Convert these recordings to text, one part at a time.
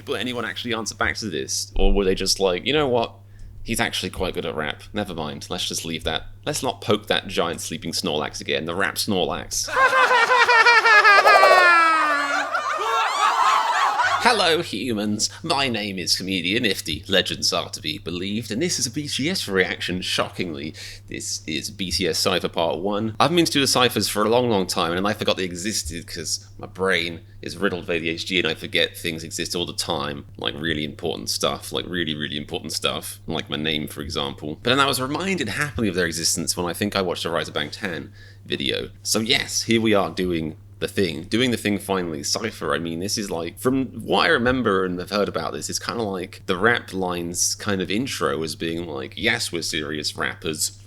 Will anyone actually answer back to this? Or were they just like, you know what? He's actually quite good at rap. Never mind, let's just leave that. Let's not poke that giant sleeping Snorlax again, the rap Snorlax. Hello humans, my name is Comedian if the legends are to be believed, and this is a BTS reaction, shockingly. This is BTS Cypher Pt.1. I've been meaning to do the Cyphers for a long time, and I forgot they existed because my brain is riddled with ADHD and I forget things exist all the time, like really important stuff, like really important stuff, like my name for example. But then I was reminded happily of their existence when I think I watched a Rise of Bangtan video. So yes, here we are doing the thing finally. Cypher, I mean, this is like, from what I remember and have heard about this, it's kind of like the rap lines kind of intro as being like, yes, we're serious rappers,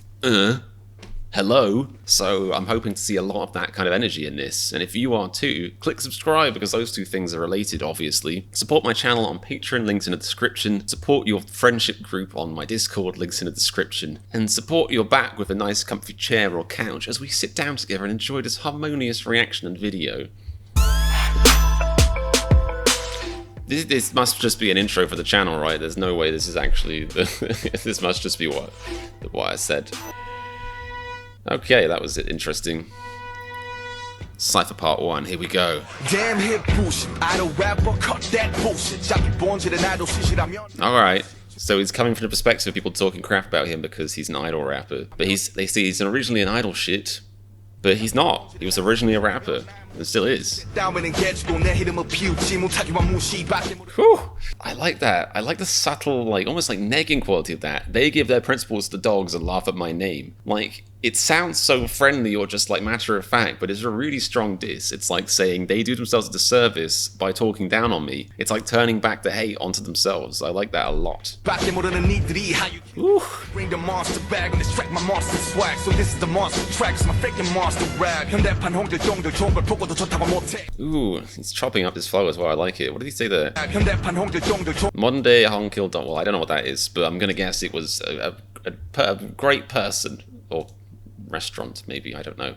hello. So I'm hoping to see a lot of that kind of energy in this, and if you are too, click subscribe because those two things are related, obviously. Support my channel on Patreon, links in the description. Support your friendship group on my Discord, links in the description. And support your back with a nice comfy chair or couch as we sit down together and enjoy this harmonious reaction and video. This must just be an intro for the channel, right? There's no way this is actually this must just be what I said. Okay, that was interesting. Cypher Pt.1, here we go. Damn hip bullshit, idol rapper, cut that bullshit. Alright, so he's coming from the perspective of people talking crap about him because he's an idol rapper. But they say he's originally an idol shit, but he's not. He was originally a rapper, and still is. Whew. I like that. I like the subtle, like, almost like negging quality of that. They give their principles to dogs and laugh at my name. Like, it sounds so friendly or just like matter of fact, but it's a really strong diss. It's like saying they do themselves a disservice by talking down on me. It's like turning back the hate onto themselves. I like that a lot. Ooh. Bring the monster bag and extract my monster swag. So this is the monster tracks, my freaking monster rag. Ooh, he's chopping up his flow as well. I like it. What did he say there? Modern day Hongkil Don. Well, I don't know what that is, but I'm gonna guess it was a great person or restaurant, maybe, I don't know.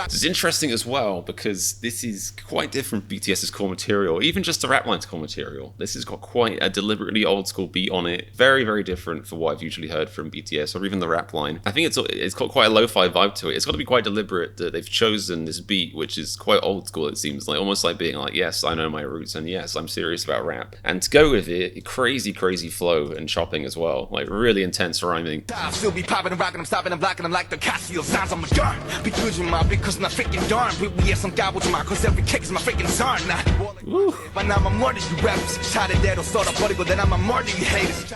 This is interesting as well because this is quite different from BTS's core material, even just the rap line's core material. This has got quite a deliberately old school beat on it, very different from what I've usually heard from BTS or even the rap line. I think it's got quite a lo-fi vibe to it. It's got to be quite deliberate that they've chosen this beat, which is quite old school, it seems like, almost like being like, yes, I know my roots and yes, I'm serious about rap. And to go with it, crazy flow and chopping as well, like really intense rhyming. Still be popping and rocking, I'm stopping and blocking them like the sounds on my gun. Because I'm my because I'm freaking darn. We have some gobble to my cause every kick is my freaking son. But now I'm more than you rappers. Shot it there, sort of body, but then I'm a more than you haters.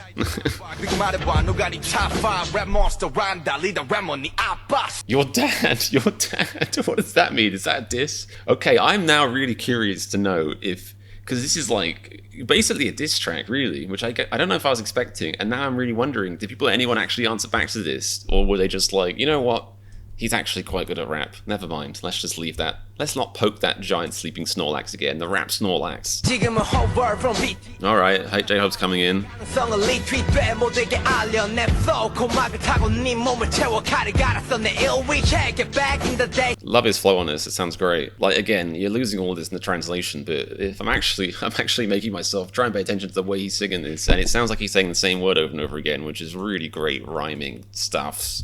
Your dad, what does that mean? Is that a diss? Okay, I'm now really curious to know if, because this is like basically a diss track, really, which I don't know if I was expecting, and now I'm really wondering, did anyone actually answer back to this, or were they just like, you know what, he's actually quite good at rap, never mind, let's just leave that. Let's not poke that giant sleeping Snorlax again, the rap Snorlax. Alright, J-Hope's coming in. Love his flow on this, it sounds great. Like, again, you're losing all this in the translation, but if I'm actually making myself try and pay attention to the way he's singing this, and it sounds like he's saying the same word over and over again, which is really great rhyming stuff.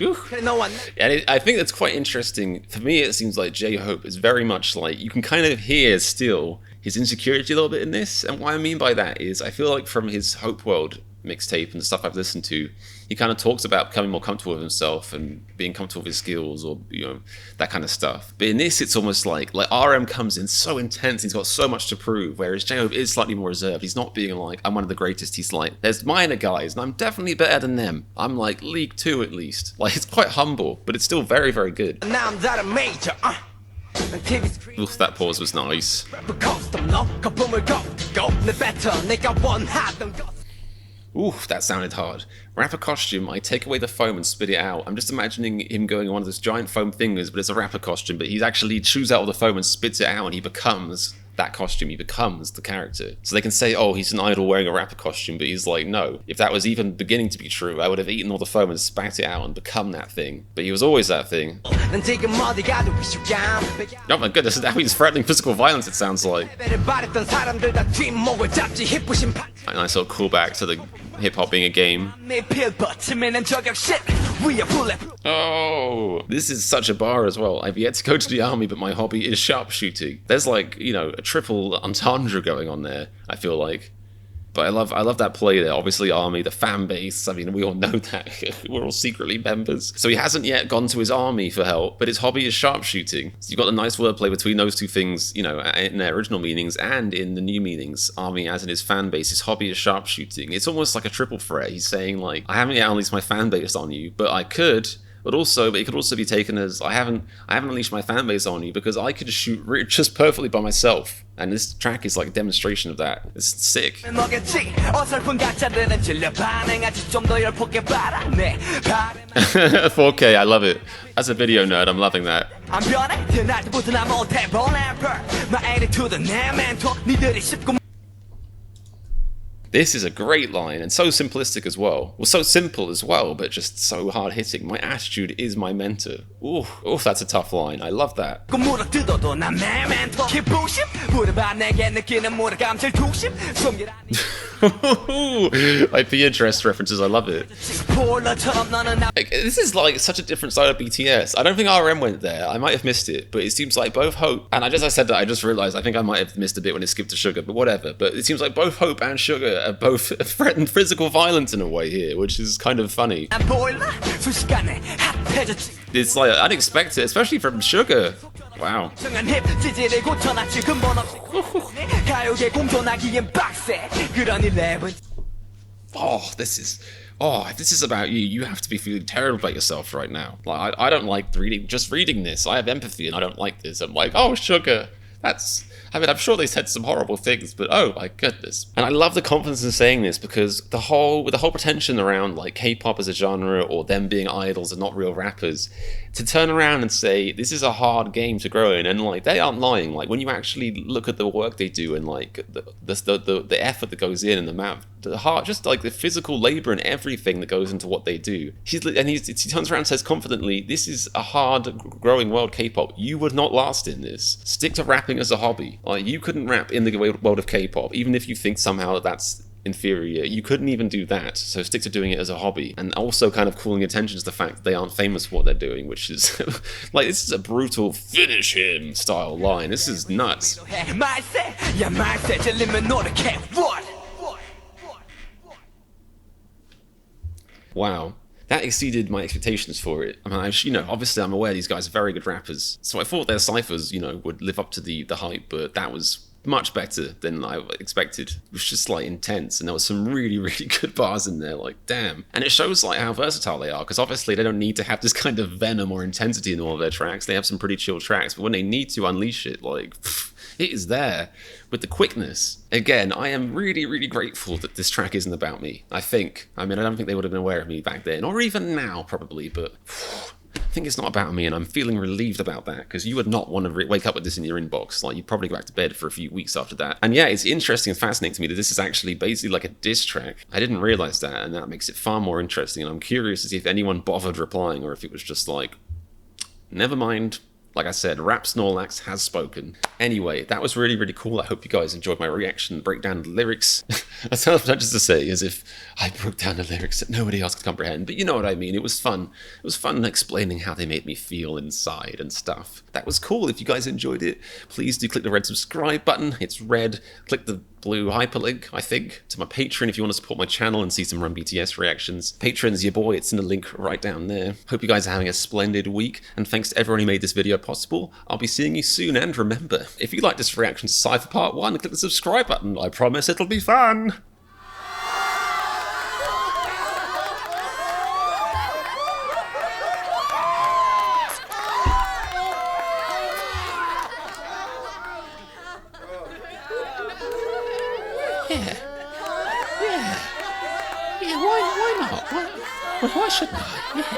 Ooh, I think that's quite interesting. For me, it seems like J-Hope is very much like, you can kind of hear still his insecurity a little bit in this, and what I mean by that is, I feel like from his Hope World mixtape and the stuff I've listened to, he kind of talks about becoming more comfortable with himself and being comfortable with his skills, or, you know, that kind of stuff. But in this, it's almost like RM comes in so intense, he's got so much to prove, whereas J-Hope is slightly more reserved. He's not being like, I'm one of the greatest. He's like, there's minor guys, and I'm definitely better than them. I'm like League 2 at least. Like, it's quite humble, but it's still very good. Now I'm that a major, Oof, that pause was nice. Ooh, that sounded hard. Rapper costume, I take away the foam and spit it out. I'm just imagining him going on one of those giant foam fingers, but it's a rapper costume, but he actually chews out all the foam and spits it out, and he becomes that costume, he becomes the character. So they can say, oh, he's an idol wearing a rapper costume, but he's like, no. If that was even beginning to be true, I would have eaten all the foam and spat it out and become that thing. But he was always that thing. Oh my goodness, that means threatening physical violence, it sounds like. A nice little callback to the hip-hop being a game. Oh, this is such a bar as well. I've yet to go to the army, but my hobby is sharpshooting. There's like, you know, a triple entendre going on there, I feel like. But I love that play there. Obviously, army, the fan base. I mean, we all know that. We're all secretly members. So he hasn't yet gone to his army for help, but his hobby is sharpshooting. So you've got the nice wordplay between those two things, you know, in their original meanings and in the new meanings. Army as in his fan base, his hobby is sharpshooting. It's almost like a triple threat. He's saying, like, I haven't yet unleashed my fan base on you, but I could. But it could also be taken as I haven't unleashed my fan base on you because I could shoot just perfectly by myself. And this track is like a demonstration of that. It's sick. 4K, I love it. As a video nerd, I'm loving that. This is a great line, and so simplistic as well. Well, so simple as well, but just so hard-hitting. My attitude is my mentor. Ooh, that's a tough line. I love that. IP interest references, I love it. Like, this is like such a different side of BTS. I don't think RM went there. I might have missed it, but it seems like both Hope, and I said that, I just realized I think I might have missed a bit when it skipped to Sugar, but whatever. But it seems like both Hope and Sugar are both threatened physical violence in a way here, which is kind of funny. It's like unexpected, especially from Sugar. Wow. Oh, if this is about you, you have to be feeling terrible about yourself right now. Like, I don't like reading this. I have empathy and I don't like this. I'm like, oh, Sugar, I mean, I'm sure they said some horrible things, but oh my goodness. And I love the confidence in saying this because with the whole pretension around like K-pop as a genre or them being idols and not real rappers, to turn around and say this is a hard game to grow in, and like they aren't lying. Like when you actually look at the work they do and like the effort that goes in and the heart, just like the physical labor and everything that goes into what they do. He turns around and says confidently, this is a hard growing world, K-pop. You would not last in this. Stick to rapping as a hobby. Like, you couldn't rap in the world of K-pop, even if you think somehow that's inferior. You couldn't even do that, so stick to doing it as a hobby. And also kind of calling attention to the fact that they aren't famous for what they're doing, which is like, this is a brutal finish him style line. This is nuts. Wow. That exceeded my expectations for it. I mean, obviously I'm aware these guys are very good rappers, so I thought their cyphers, would live up to the hype, but that was much better than I expected. It was just like intense, and there was some really, really good bars in there, like damn. And it shows like how versatile they are, because obviously they don't need to have this kind of venom or intensity in all of their tracks. They have some pretty chill tracks, but when they need to unleash it, like it is there with the quickness. Again, I am really, really grateful that this track isn't about me. I don't think they would have been aware of me back then, or even now probably, but I think it's not about me, and I'm feeling relieved about that, because you would not want to wake up with this in your inbox. Like, you'd probably go back to bed for a few weeks after that. And yeah, it's interesting and fascinating to me that this is actually basically like a diss track. I didn't realize that, and that makes it far more interesting, and I'm curious to see if anyone bothered replying, or if it was just like, never mind. Like I said, Rap Snorlax has spoken. Anyway, that was really, really cool. I hope you guys enjoyed my reaction and breakdown of the lyrics. I sound pretentious to say, as if I broke down the lyrics that nobody else could comprehend, but you know what I mean. It was fun. It was fun explaining how they made me feel inside and stuff. That was cool. If you guys enjoyed it, please do click the red subscribe button. It's red. Click the blue hyperlink, I think, to my Patreon if you want to support my channel and see some Run BTS reactions. Patreon's your boy, it's in the link right down there. Hope you guys are having a splendid week, and thanks to everyone who made this video possible. I'll be seeing you soon, and remember, if you like this reaction to Cypher Part 1, click the subscribe button. I promise it'll be fun! Yeah. Why shouldn't I?